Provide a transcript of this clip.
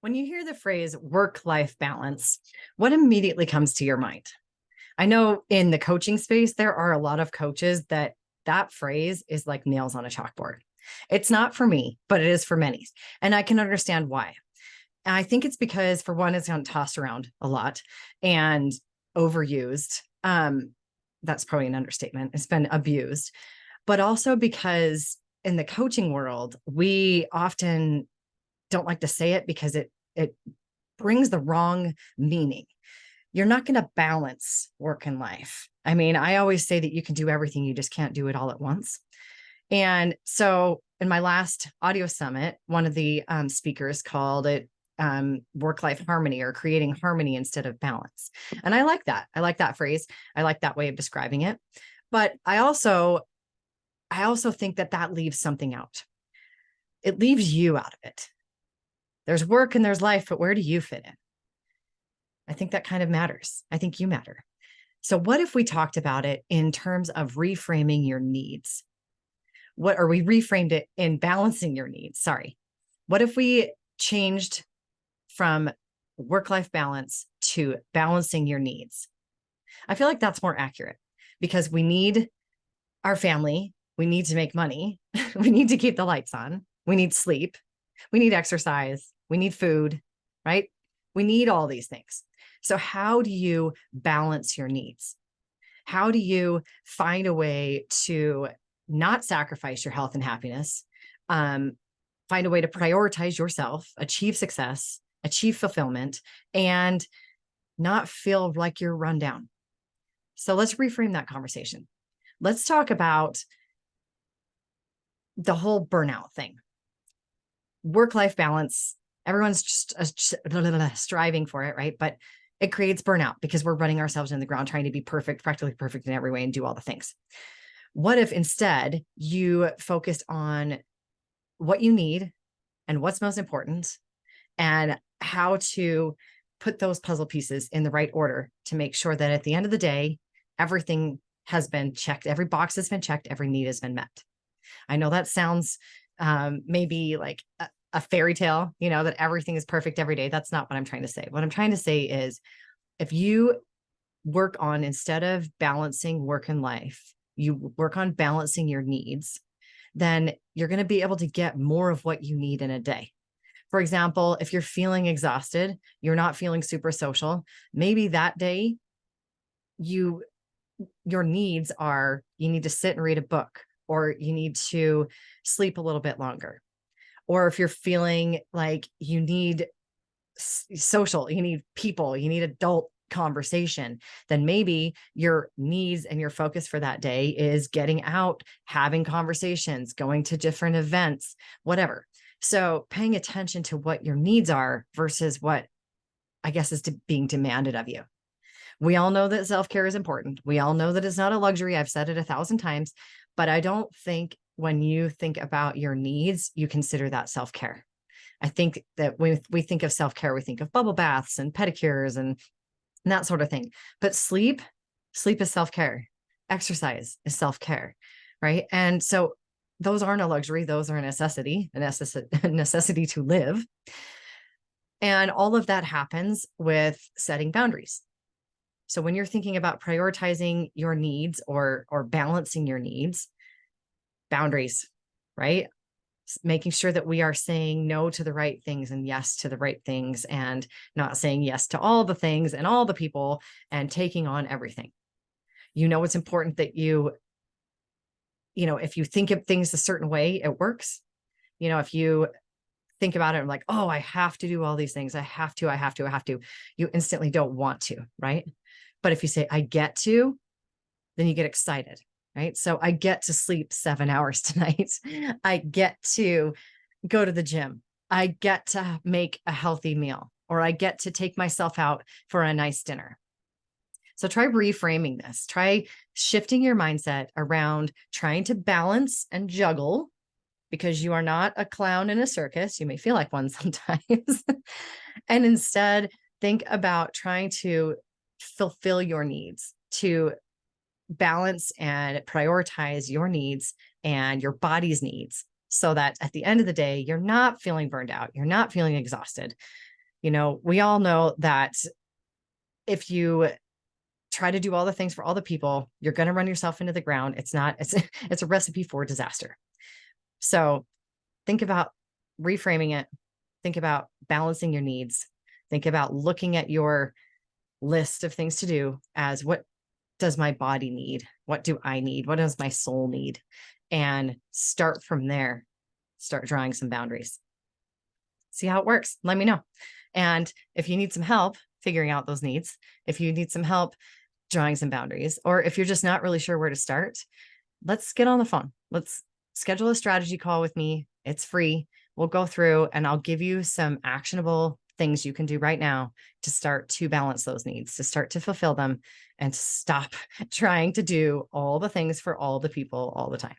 When you hear the phrase work-life balance, what immediately comes to your mind? I know in the coaching space, there are a lot of coaches that phrase is like nails on a chalkboard. It's not for me, but it is for many. And I can understand why. And I think it's because, for one, it's gotten tossed around a lot and overused. That's probably an understatement. It's been abused, but also because in the coaching world, we often don't like to say it because it brings the wrong meaning. You're not going to balance work and life. I mean, I always say that you can do everything, you just can't do it all at once. And so in my last audio summit, one of the speakers called it work-life harmony, or creating harmony instead of balance. And I like that. I like that phrase. I like that way of describing it. But I also think that that leaves something out. It leaves you out of it. There's work and there's life, but where do you fit in? I think that kind of matters. I think you matter. So what if we talked about it in terms of reframing your needs? We reframed it in balancing your needs? Sorry. What if we changed from work-life balance to balancing your needs? I feel like that's more accurate because we need our family. We need to make money. We need to keep the lights on. We need sleep. We need exercise. We need food, right? We need all these things. So how do you balance your needs? How do you find a way to not sacrifice your health and happiness? Find a way to prioritize yourself, achieve success, achieve fulfillment, and not feel like you're run down. So let's reframe that conversation. Let's talk about the whole burnout thing. Work-life balance, everyone's just striving for it, right? But it creates burnout because we're running ourselves in the ground, trying to be perfect, practically perfect in every way and do all the things. What if instead you focused on what you need and what's most important and how to put those puzzle pieces in the right order to make sure that at the end of the day, everything has been checked. Every box has been checked. Every need has been met. I know that sounds maybe like a fairy tale, that everything is perfect every day. That's not what I'm trying to say. What I'm trying to say is if you work on, instead of balancing work and life, you work on balancing your needs, then you're going to be able to get more of what you need in a day. For example, if you're feeling exhausted, you're not feeling super social, maybe that day your needs are, you need to sit and read a book, or you need to sleep a little bit longer. Or if you're feeling like you need social, you need people, you need adult conversation, then maybe your needs and your focus for that day is getting out, having conversations, going to different events, whatever. So paying attention to what your needs are versus what I guess is being demanded of you. We all know that self-care is important. We all know that it's not a luxury. I've said it 1,000 times, but I don't think when you think about your needs, you consider that self-care. I think that when we think of self-care, we think of bubble baths and pedicures and that sort of thing. But sleep is self-care. Exercise is self-care, right? And so those aren't a luxury. Those are a necessity to live. And all of that happens with setting boundaries. So when you're thinking about prioritizing your needs or balancing your needs, boundaries, right? Making sure that we are saying no to the right things and yes to the right things, and not saying yes to all the things and all the people and taking on everything. It's important that if you think of things a certain way, it works. If you think about it, I'm like, oh, I have to do all these things. I have to, you instantly don't want to, right? But if you say, I get to, then you get excited, right? So I get to sleep 7 hours tonight. I get to go to the gym. I get to make a healthy meal, or I get to take myself out for a nice dinner. So try reframing this. Try shifting your mindset around trying to balance and juggle, because you are not a clown in a circus. You may feel like one sometimes. And instead, think about trying to fulfill your needs, to balance and prioritize your needs and your body's needs, so that at the end of the day, you're not feeling burned out. You're not feeling exhausted. We all know that if you try to do all the things for all the people, you're going to run yourself into the ground. It's a recipe for disaster. So think about reframing it. Think about balancing your needs. Think about looking at your list of things to do as, what does my body need? What do I need? What does my soul need? And start from there. Start drawing some boundaries. See how it works. Let me know. And if you need some help figuring out those needs, if you need some help drawing some boundaries, or if you're just not really sure where to start, let's get on the phone. Let's schedule a strategy call with me. It's free. We'll go through and I'll give you some actionable things you can do right now to start to balance those needs, to start to fulfill them, and to stop trying to do all the things for all the people all the time.